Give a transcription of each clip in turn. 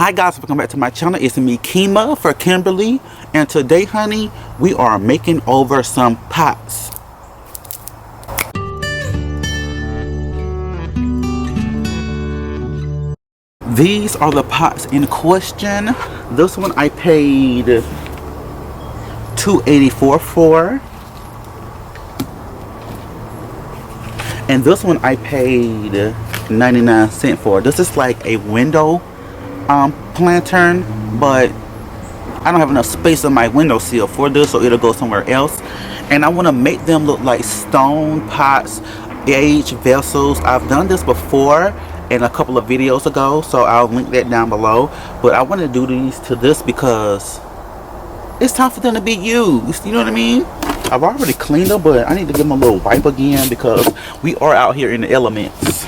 Hi guys, welcome back to my channel. It's me, Kima, for Kimberlee, and today, honey, we are making over some pots. These are the pots in question. This one I paid $2.84 for, and this one I paid 99 cents for. This is like a window lantern, but I don't have enough space on my windowsill for this, so it'll go somewhere else. And I want to make them look like stone pots, aged vessels. I've done this before in a couple of videos ago, so I'll link that down below. But I want to do these to this because it's time for them to be used, you know what I mean? I've already cleaned them, but I need to give them a little wipe again because we are out here in the elements.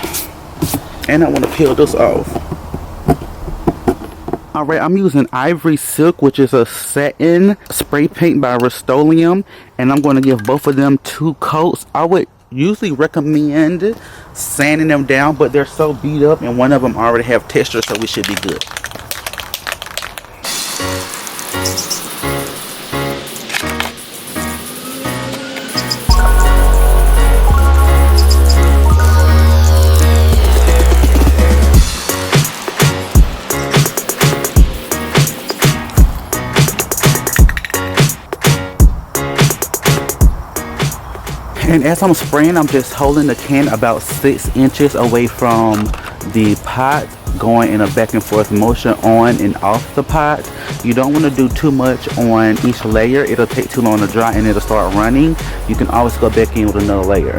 And I want to peel this off. Alright, I'm using Ivory Silk, which is a satin spray paint by Rust-Oleum, and I'm going to give both of them 2 coats. I would usually recommend sanding them down, but they're so beat up and one of them already have texture, so we should be good. And as I'm spraying, I'm just holding the can about 6 inches away from the pot, going in a back and forth motion on and off the pot. You don't want to do too much on each layer. It'll take too long to dry and it'll start running. You can always go back in with another layer.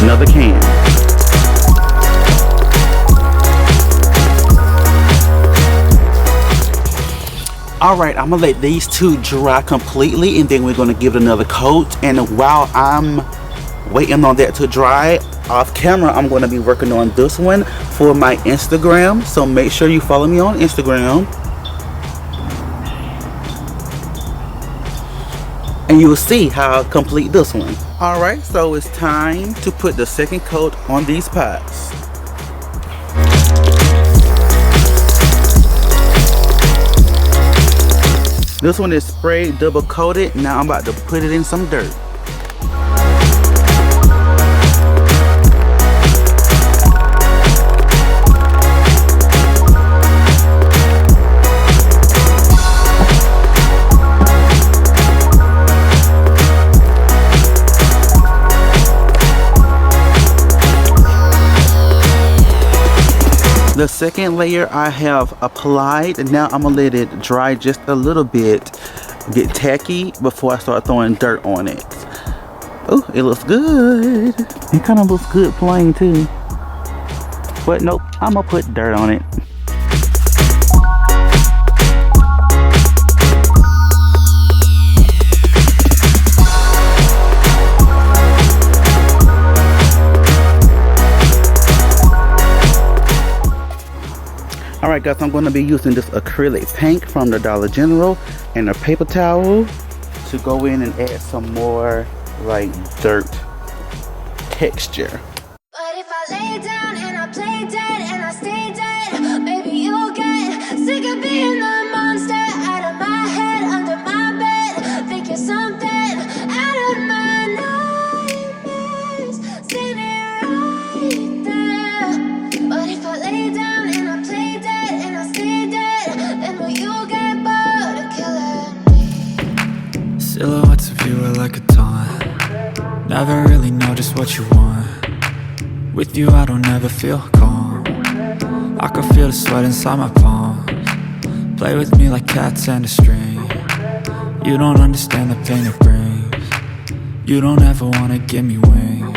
Another can. Alright, I'm going to let these 2 dry completely and then we're going to give it another coat. And while I'm waiting on that to dry, off camera, I'm going to be working on this one for my Instagram. So make sure you follow me on Instagram. And you'll see how I complete this one. Alright, so it's time to put the second coat on these pots. This one is sprayed, double coated. Now I'm about to put it in some dirt. The second layer I have applied, and now I'm gonna let it dry just a little bit, get tacky before I start throwing dirt on it. Oh, it looks good. It kind of looks good plain too. But nope, I'm gonna put dirt on it. Alright guys, I'm going to be using this acrylic paint from the Dollar General and a paper towel to go in and add some more like dirt texture. But if I lay down and I play dead and I stay dead, maybe you'll get sick of being the monster out of my head, under my bed, thinking something out of my nightmares, standing right there. But if I lay down and I play dead, silhouettes of you are like a taunt. Never really know just what you want. With you I don't ever feel calm. I can feel the sweat inside my palms. Play with me like cats and a string. You don't understand the pain it brings. You don't ever wanna give me wings.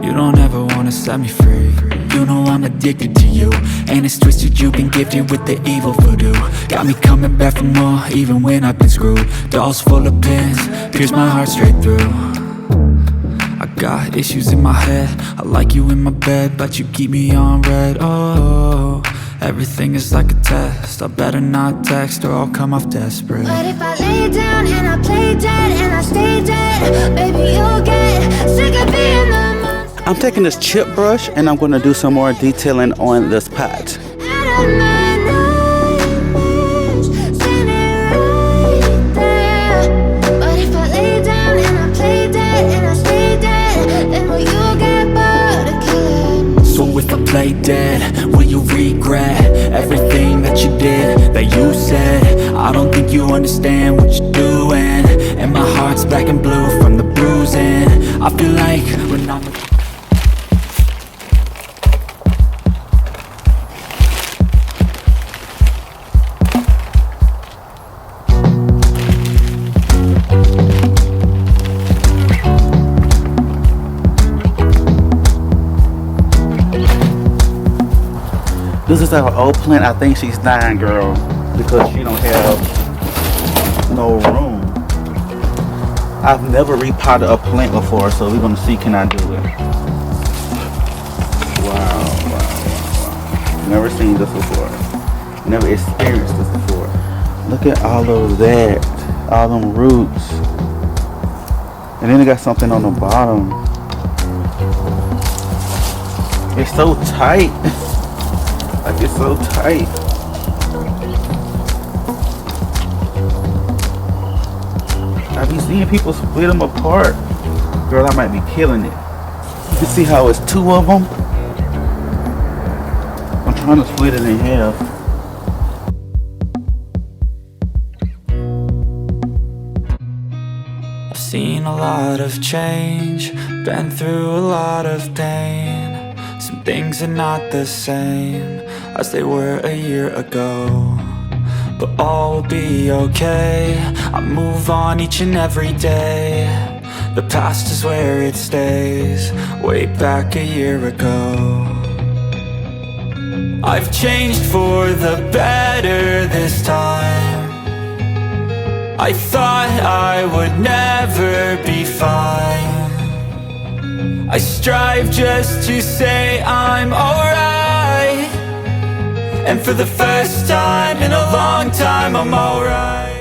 You don't ever wanna set me free. You know I'm addicted to you, and it's twisted, you've been gifted with the evil voodoo. Got me coming back for more, even when I've been screwed. Dolls full of pins, pierce my heart straight through. I got issues in my head, I like you in my bed, but you keep me on red. Oh, Everything is like a test. I better not text or I'll come off desperate. But if I lay down and I play dead and I stay dead, baby, you'll get sick of being the monster. I'm taking this chip brush and I'm going to do some more detailing on this pot. Out of my nightmares, standing right there. But if I lay down and I play dead and I stay dead, then will you get bored of killing? So if I play dead, will you regret everything that you did, that you said? I don't think you understand what you're doing, and my heart's black and blue from the bruising. I feel like when I'm This is our old plant. I think she's dying, girl, because she don't have no room. I've never repotted a plant before, so we're gonna see can I do it. Wow. Never seen this before. Never experienced this before. Look at all of that, all them roots, and then it got something on the bottom. It's so tight. Like, it's so tight. I be seeing people split them apart. Girl, I might be killing it. You can see how it's two of them. I'm trying to split it in half. I've seen a lot of change, been through a lot of pain. Some things are not the same as they were a year ago, but all will be okay. I move on each and every day. The past is where it stays, way back a year ago. I've changed for the better this time. I thought I would never be fine. I strive just to say I'm alright, and for the first time in a long time I'm alright.